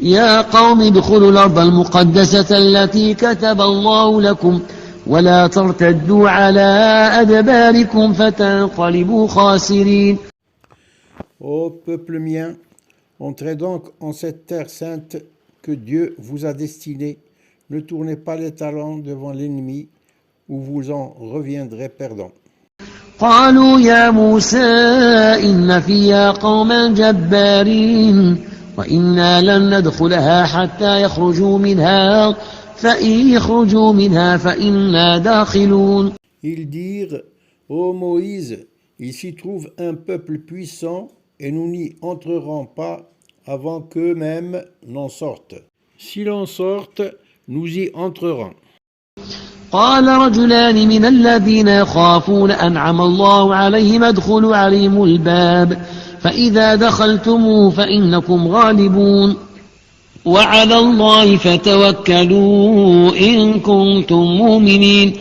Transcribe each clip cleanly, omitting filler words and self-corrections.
يا قوم ادخلوا الأرض المقدسة التي كتب الله لكم ولا ترتدوا على أدباركم فتنقلبوا خاسرين. Ô peuple mien, entrez donc en cette terre sainte que Dieu vous a destinée. Ne tournez pas les talons devant l'ennemi, ou vous en reviendrez perdants. قالوا يا موسى إن فيها قوما جبارين وإنا لن ندخلها حتى يخرجوا منها فإن يخرجوا منها فإنا داخلون. Ils dirent, ô Moïse, il s'y trouve un peuple puissant et nous n'y entrerons pas avant qu'eux-mêmes n'en sortent. Si l'on sortent, nous y entrerons. قال رجلان من الذين يخافون أنعم الله عليهم ادخلوا عليهم الباب فإذا دخلتموه فإنكم غالبون وعلى الله فتوكلوا إن كنتم مؤمنين.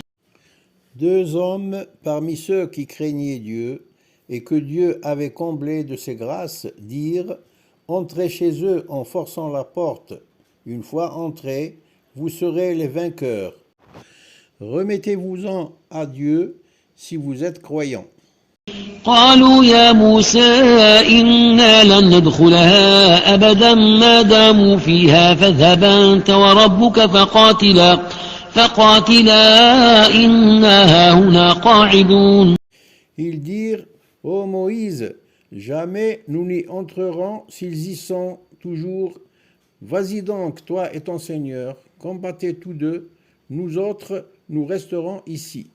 Deux hommes parmi ceux qui craignaient Dieu et que Dieu avait comblés de ses grâces dirent, entrez chez eux en forçant la porte. Une fois entrés, vous serez les vainqueurs. Remettez-vous-en à Dieu si vous êtes croyants. قالوا يا موسى إنا لن ندخلها أبدا ما داموا فيها فاذهب أنت وربك فقاتلا إنا هاهنا قاعدون. Ils dirent, ô Moïse, jamais nous n'y entrerons s'ils y sont toujours. Vas-y donc, toi et ton Seigneur, combattez tous deux, nous autres, nous resterons ici.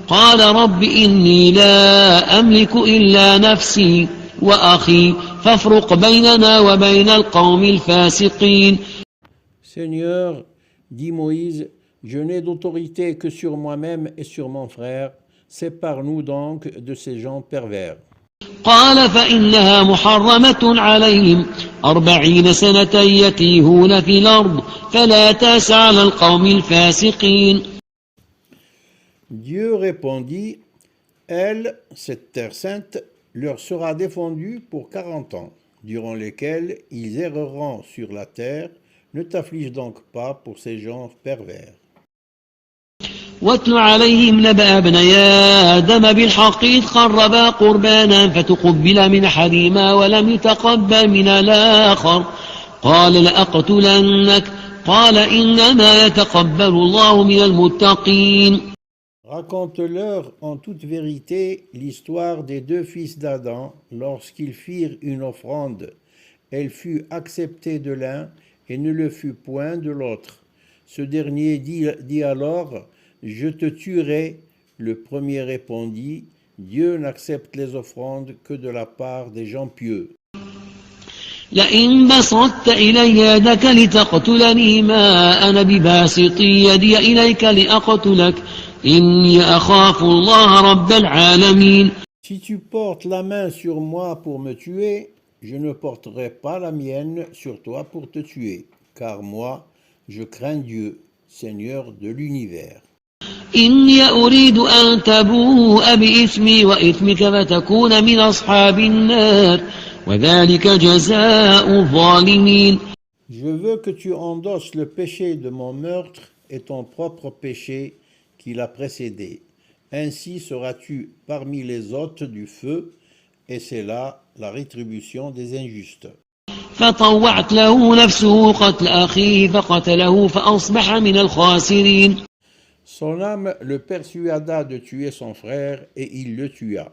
قال رب إني لا أملك إلا نفسي وأخي فافرق بيننا وبين القوم الفاسقين. Seigneur, dit Moïse, je n'ai d'autorité que sur moi-même et sur mon frère. Sépare-nous donc de ces gens pervers. قال فإنها محرمة عليهم 40 سنة يتيهون في الأرض فلا تأس على القوم الفاسقين. Dieu répondit, elle, cette terre sainte, leur sera défendue pour 40 ans, durant lesquels ils erreront sur la terre. Ne t'afflige donc pas pour ces gens pervers. واتل عليهم نبأ ابني آدم بالحق إذ قربا قربانا فتقبل من أحدهما ولم يتقبل من الآخر قال لأقتلنك قال إنما يتقبل الله من المتقين. Raconte-leur en toute vérité l'histoire des deux fils d'Adam lorsqu'ils firent une offrande. Elle fut acceptée de l'un et ne le fut point de l'autre. Ce dernier dit alors, je te tuerai. Le premier répondit, Dieu n'accepte les offrandes que de la part des gens pieux. لئن بسطت إلي يدك لتقتلني ما أنا بباسط يدي إليك لأقتلك إني أخاف الله رب العالمين. Si tu portes la main sur moi pour me tuer, je ne porterai pas la mienne sur toi pour te tuer, car moi, je crains Dieu, Seigneur de l'univers. إني أريد أن تبوء بإثمي وإثمك فتكون من أصحاب النار وذلك جزاء الظالمين. Je veux que tu endosses le péché de mon meurtre et ton propre péché qui l'a précédé. Ainsi seras-tu parmi les hôtes du feu, et c'est là la rétribution des injustes. فطوعت له نفسه قتل أخيه فقتله فأصبح من الخاسرين. Son âme le persuada de tuer son frère, et il le tua.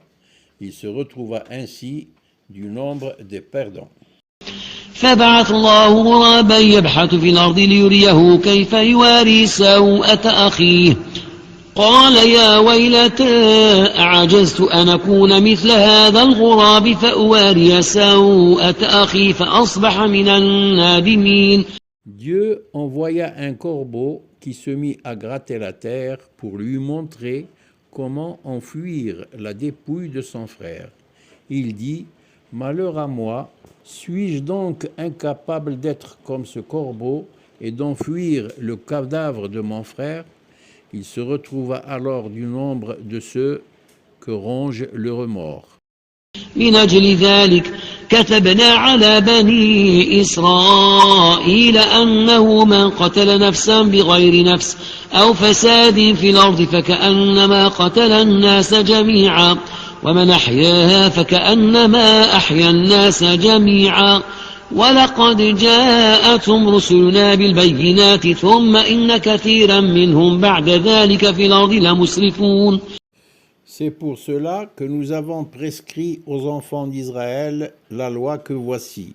Il se retrouva ainsi du nombre des perdants. فبعث الله غرابا يبحث في الأرض ليريه كيف يواري سوءة أخيه قال يا ويلتى أعجزت أن أكون مثل هذا الغراب فأواري سوءة أخي فأصبح من النادمين. Dieu envoya un corbeau qui se mit à gratter la terre pour lui montrer comment enfuir la dépouille de son frère. Il dit, malheur à moi, suis-je donc incapable d'être comme ce corbeau et d'enfuir le cadavre de mon frère? Il se retrouva alors du nombre de ceux que ronge le remords. من أجل ذلك كتبنا على بني إسرائيل أنه من قتل نفسا بغير نفس أو فساد في الأرض فكأنما قتل الناس جميعا ومن أحياها فكأنما أحيا الناس جميعا ولقد جاءتهم رسلنا بالبينات ثم إن كثيرا منهم بعد ذلك في الأرض لمسرفون. C'est pour cela que nous avons prescrit aux enfants d'Israël la loi que voici.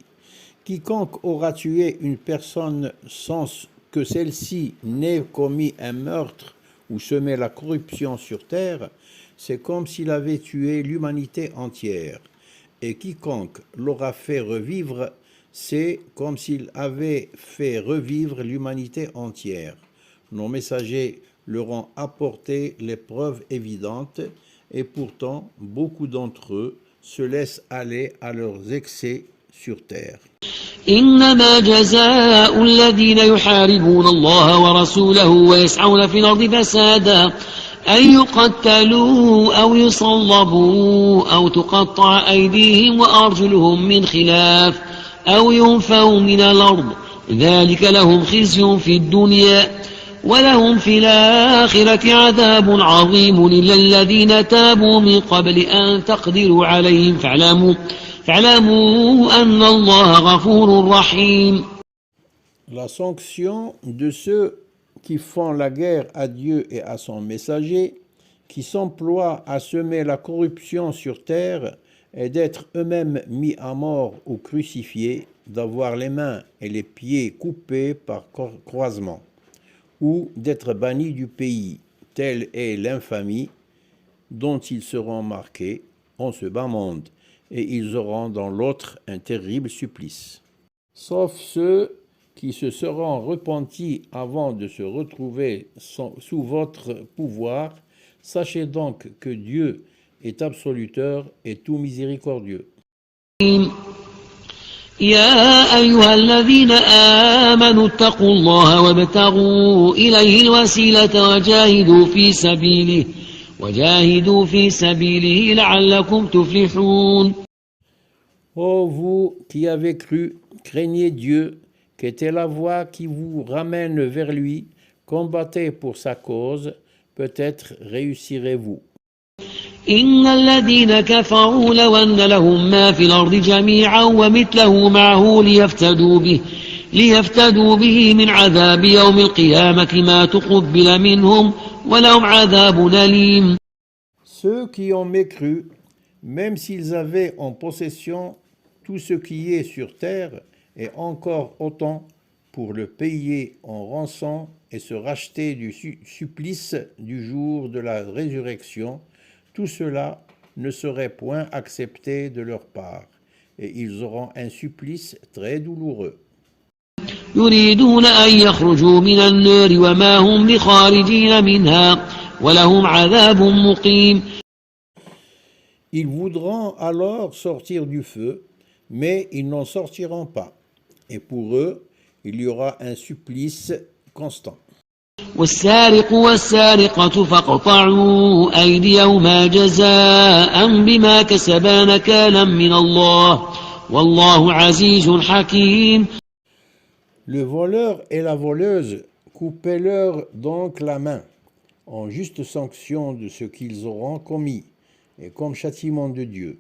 Quiconque aura tué une personne sans que celle-ci n'ait commis un meurtre ou semé la corruption sur terre, c'est comme s'il avait tué l'humanité entière. Et quiconque l'aura fait revivre, c'est comme s'il avait fait revivre l'humanité entière. Nos messagers leur ont apporté les preuves évidentes, et pourtant beaucoup d'entre eux se laissent aller à leurs excès sur terre. إنما جزاء الذين يحاربون الله ورسوله ويسعون في الأرض فسادا أن يقتلوا أو يصلبوا أو تقطع أيديهم وأرجلهم من خلاف أو ينفوا من الأرض ذلك لهم خزي في الدنيا ولهم في الآخرة عذاب عظيم إلا الذين تابوا من قبل أن تقدروا عليهم فاعلموا أن الله غفور رحيم. La sanction de ceux qui font la guerre à Dieu et à son messager, qui s'emploient à semer la corruption sur terre et d'être eux-mêmes mis à mort ou crucifiés, d'avoir les mains et les pieds coupés par croisement, ou d'être bannis du pays, telle est l'infamie dont ils seront marqués en ce bas monde, et ils auront dans l'autre un terrible supplice. Sauf ceux qui se seront repentis avant de se retrouver sous votre pouvoir, sachez donc que Dieu est absoluteur et tout miséricordieux. يا أيها الذين آمنوا اتقوا الله وابتغوا إليه الوسيلة وجاهدوا في سبيله لعلكم تفلحون. Ô vous qui avez cru, craignez Dieu, qui était la voie qui vous ramène vers lui, combattez pour sa cause, peut-être réussirez-vous. إن الذين كفروا لو أن لهم ما في الأرض جميعا ومثله معه ليفتدوا به من عذاب يوم القيامة ما تقبل منهم ولهم عذاب أليم. Ceux qui ont mécru, même s'ils avaient en possession tout ce qui est sur terre, et encore autant pour le payer en rançon et se racheter du supplice du jour de la résurrection, tout cela ne serait point accepté de leur part, et ils auront un supplice très douloureux. يريدون أن يخرجوا من النار وما هم بخارجين منها ولهم عذاب مقيم. Ils voudront alors sortir du feu, mais ils n'en sortiront pas, et pour eux, il y aura un supplice constant. والسارق والسارقة فاقطعوا أيديهما جزاء بما كسبا نكالا من الله والله عزيز حكيم. Le voleur et la voleuse, coupez-leur donc la main, en juste sanction de ce qu'ils auront commis, et comme châtiment de Dieu,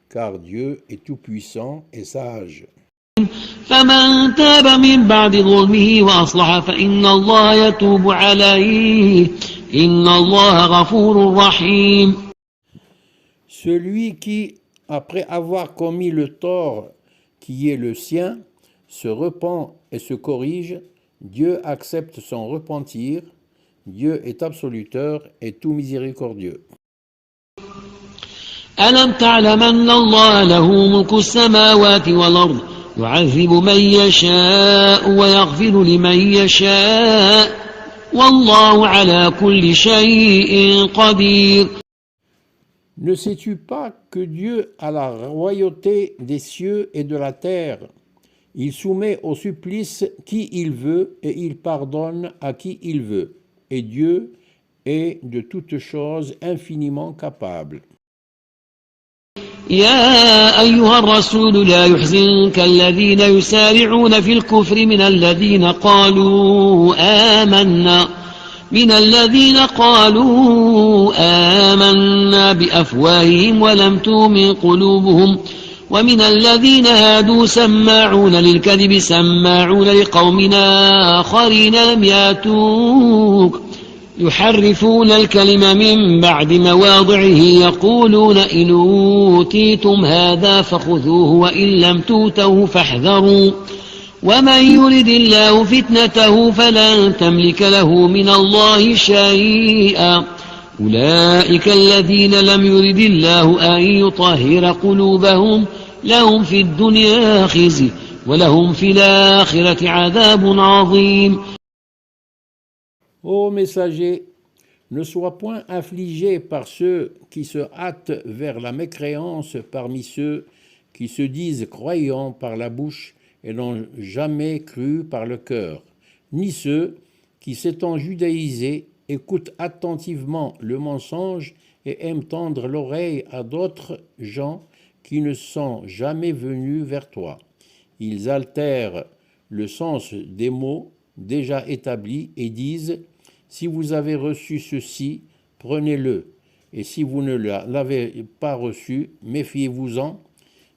car Dieu est tout-puissant et sage. فمن تاب من بعد ظلمه وأصلح فإن الله يتوب عليه إن الله غفور رحيم. Celui qui, après avoir commis le tort qui est le sien, se repent et se corrige, Dieu accepte son repentir, Dieu est absoluteur et tout miséricordieux. ألم تعلم أن الله له ملك السماوات والأرض يعذب من يشاء ويغفر لمن يشاء والله على كل شيء قدير. Ne sais-tu pas que Dieu a la royauté des cieux et de la terre? Il soumet au supplice qui il veut et il pardonne à qui il veut. Et Dieu est de toutes choses infiniment capable. يا أيها الرسول لا يحزنك الذين يسارعون في الكفر من الذين قالوا آمنا بأفواههم ولم تؤمن قلوبهم ومن الذين هادوا سماعون للكذب سماعون لقوم آخرين لم ياتوك يحرفون الكلم من بعد مواضعه يقولون إن أوتيتم هذا فخذوه وإن لم توتوه فاحذروا ومن يرد الله فتنته فلن تملك له من الله شيئا أولئك الذين لم يرد الله أن يطهر قلوبهم لهم في الدنيا خزي ولهم في الآخرة عذاب عظيم. Ô messager, ne sois point affligé par ceux qui se hâtent vers la mécréance parmi ceux qui se disent croyants par la bouche et n'ont jamais cru par le cœur, ni ceux qui, s'étant judaïsés, écoutent attentivement le mensonge et aiment tendre l'oreille à d'autres gens qui ne sont jamais venus vers toi. Ils altèrent le sens des mots déjà établis et disent « Si vous avez reçu ceci, prenez-le, et si vous ne l'avez pas reçu, méfiez-vous-en.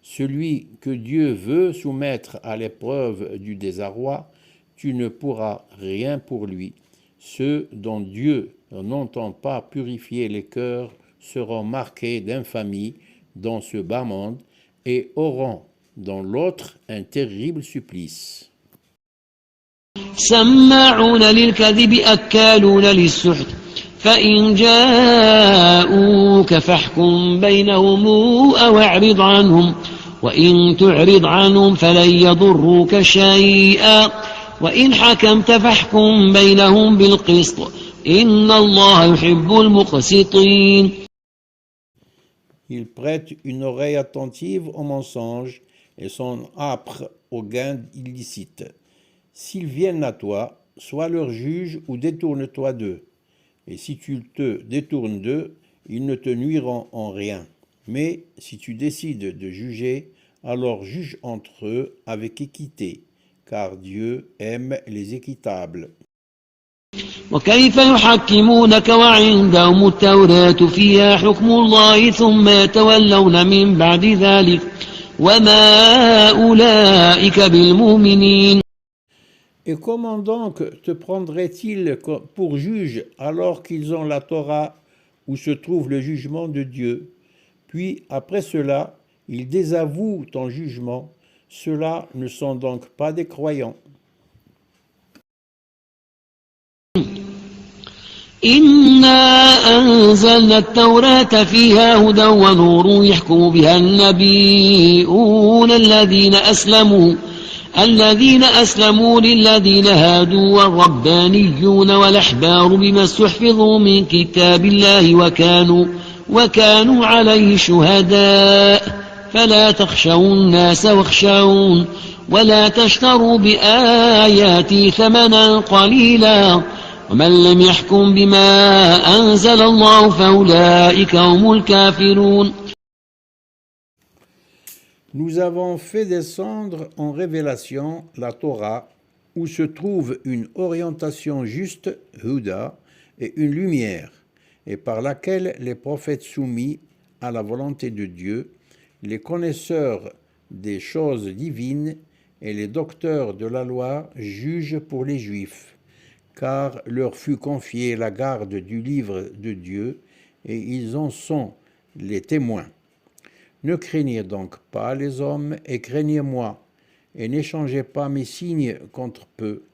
Celui que Dieu veut soumettre à l'épreuve du désarroi, tu ne pourras rien pour lui. Ceux dont Dieu n'entend pas purifier les cœurs seront marqués d'infamie dans ce bas monde et auront dans l'autre un terrible supplice. سماعون للكذب أكالون للسحت فإن جاءوك فاحكم بينهم أو اعرض عنهم وإن تعرض عنهم فلن يضروك شيئا وإن حكمت فاحكم بينهم بالقسط إن الله يحب المقسطين. Ils prêtent une oreille attentive aux mensonges et sont âpres aux gains illicites. S'ils viennent à toi, sois leur juge ou détourne-toi d'eux. Et si tu te détournes d'eux, ils ne te nuiront en rien. Mais si tu décides de juger, alors juge entre eux avec équité, car Dieu aime les équitables. وكيف يحكمونك وعندهم التوراة فيها حكم الله ثم يتولون من بعد ذلك وما أولئك بالمؤمنين. Et comment donc te prendraient-ils pour juge alors qu'ils ont la Torah où se trouve le jugement de Dieu? Puis après cela, ils désavouent ton jugement. Ceux-là ne sont donc pas des croyants. إنا أنزلنا التوراة فيها هدى ونور يحكم بها النبيون الذين أسلموا للذين هادوا والربانيون والأحبار بما استحفظوا من كتاب الله وكانوا عليه شهداء فلا تخشوا الناس واخشون ولا تشتروا بآياتي ثمنا قليلا ومن لم يحكم بما أنزل الله فأولئك هم الكافرون. Nous avons fait descendre en révélation la Torah, où se trouve une orientation juste, Huda, et une lumière, et par laquelle les prophètes soumis à la volonté de Dieu, les connaisseurs des choses divines et les docteurs de la loi jugent pour les Juifs, car leur fut confiée la garde du livre de Dieu, et ils en sont les témoins. Ne craignez donc pas les hommes, et craignez-moi, et n'échangez pas mes signes contre peu.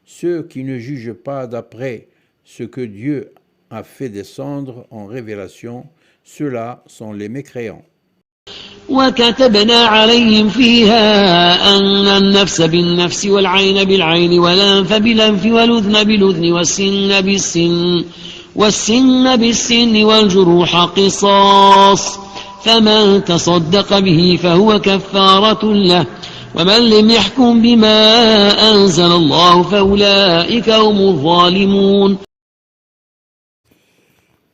Ceux qui ne jugent pas d'après ce que Dieu a fait descendre en révélation, ceux-là sont les mécréants. وكتبنا عليهم فيها أن النفس بالنفس والعين بالعين والأنف بالأنف والأذن بالأذن والسن بالسن والجروح قصاص فمن تصدق به فهو كفارة له ومن لم يحكم بما أنزل الله فأولئك هم الظالمون.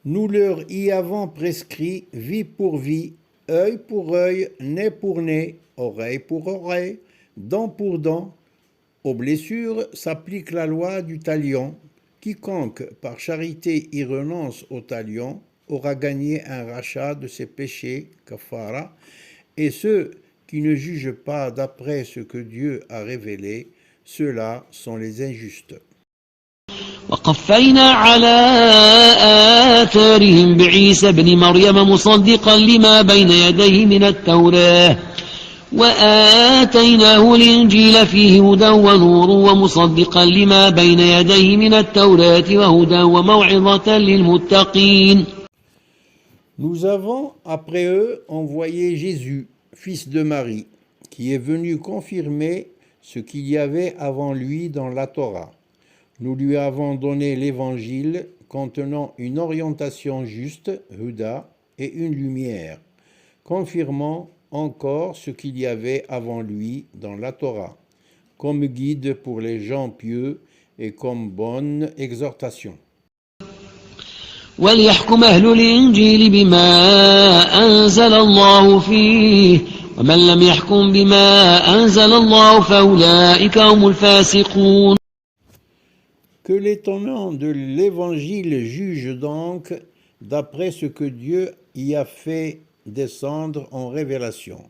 Nous leur y avons prescrit vie pour vie œil pour œil, nez pour nez, oreille pour oreille, dent pour dent. Aux blessures s'applique la loi du talion. Quiconque par charité y renonce au talion aura gagné un rachat de ses péchés, kafara, et ceux qui ne jugent pas d'après ce que Dieu a révélé, ceux-là sont les injustes. وقفينا على آثارهم بعيسى ابن مريم مصدقا لما بين يديه من التوراة وآتيناه الإنجيل فيه هدى ونور ومصدقا لما بين يديه من التوراة وهدى وموعظة للمتقين. Nous avons, après eux, envoyé Jésus, fils de Marie, qui est venu confirmer ce qu'il y avait avant lui dans la Torah. Nous lui avons donné l'évangile contenant une orientation juste, Huda, et une lumière, confirmant encore ce qu'il y avait avant lui dans la Torah, comme guide pour les gens pieux et comme bonne exhortation. وليحكم أهل الإنجيل بما أنزل الله فيه ومن لم يحكم بما أنزل الله فأولئك هم الفاسقون. Que les tenants de l'Évangile jugent donc d'après ce que Dieu y a fait descendre en révélation,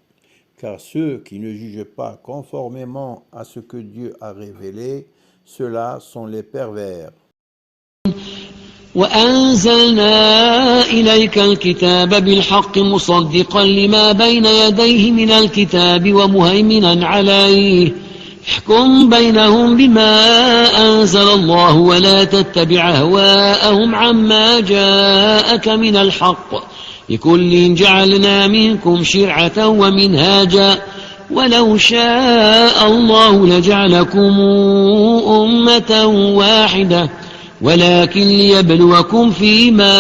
car ceux qui ne jugent pas conformément à ce que Dieu a révélé, ceux-là sont les pervers. وأنزلنا إليك الكتاب بالحق مصدقا لما بين يديه من الكتاب ومهيمنا عليه احكم بينهم بما أنزل الله ولا تتبع أهواءهم عما جاءك من الحق لكل جعلنا منكم شرعة ومنهاجا ولو شاء الله لجعلكم أمة واحدة ولكن ليبلوكم فيما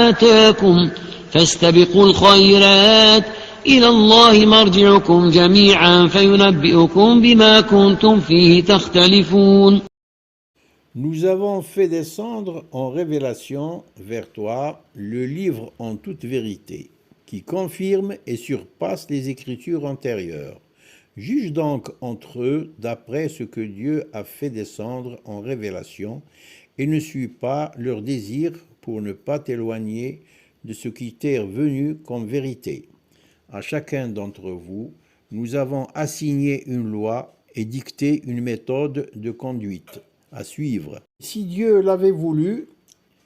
آتاكم فاستبقوا الخيرات إلى الله مرجعكم جميعا فينبئكم بما كنتم فيه تختلفون. Nous avons fait descendre en révélation vers toi le livre en toute vérité, qui confirme et surpasse les écritures antérieures. Juge donc entre eux d'après ce que Dieu a fait descendre en révélation et ne suis pas leur désir pour ne pas t'éloigner de ce qui t'est revenu comme vérité. À chacun d'entre vous, nous avons assigné une loi et dicté une méthode de conduite à suivre. Si Dieu l'avait voulu,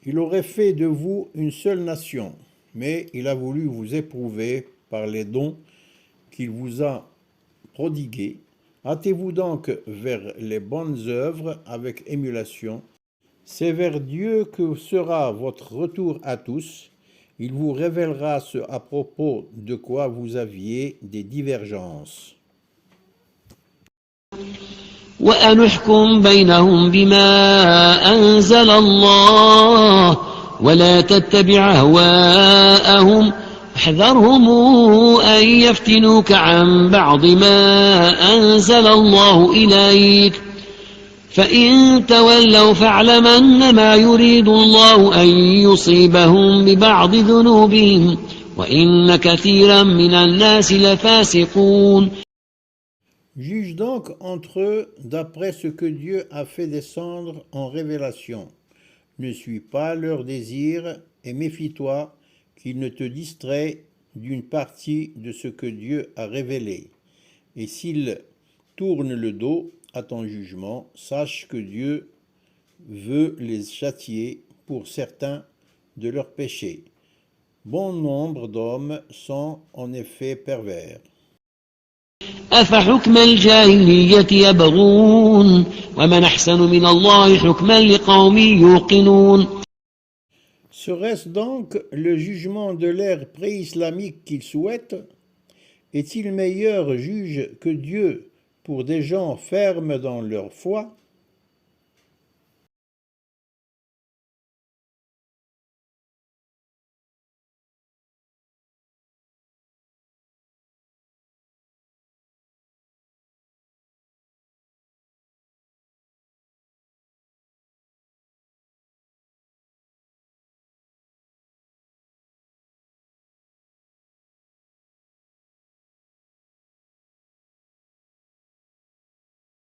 il aurait fait de vous une seule nation, mais il a voulu vous éprouver par les dons qu'il vous a prodigués. Hâtez-vous donc vers les bonnes œuvres avec émulation. C'est vers Dieu que sera votre retour à tous. Il vous révélera ce à propos de quoi vous aviez des divergences. وأن احكم بينهم بما أنزل الله ولا تتبع أهواءهم احذرهم أن يفتنوك عن بعض ما أنزل الله إليك فإن تولوا فاعلم أنما يريد الله أن يصيبهم ببعض ذنوبهم وإن كثيرا من الناس لفاسقون. Juge donc entre eux d'après ce que Dieu a fait descendre en révélation. Ne suis pas leur désir et méfie-toi qu'ils ne te distraient d'une partie de ce que Dieu a révélé. Et s'ils tournent le dos à ton jugement, sache que Dieu veut les châtier pour certains de leurs péchés. Bon nombre d'hommes sont en effet pervers. أفحكم الجاهلية يبغون ومن أحسن من الله حكما لقوم يوقنون. Serait-ce donc le jugement de l'ère pré-islamique qu'ils souhaitent? Est-il meilleur juge que Dieu pour des gens fermes dans leur foi?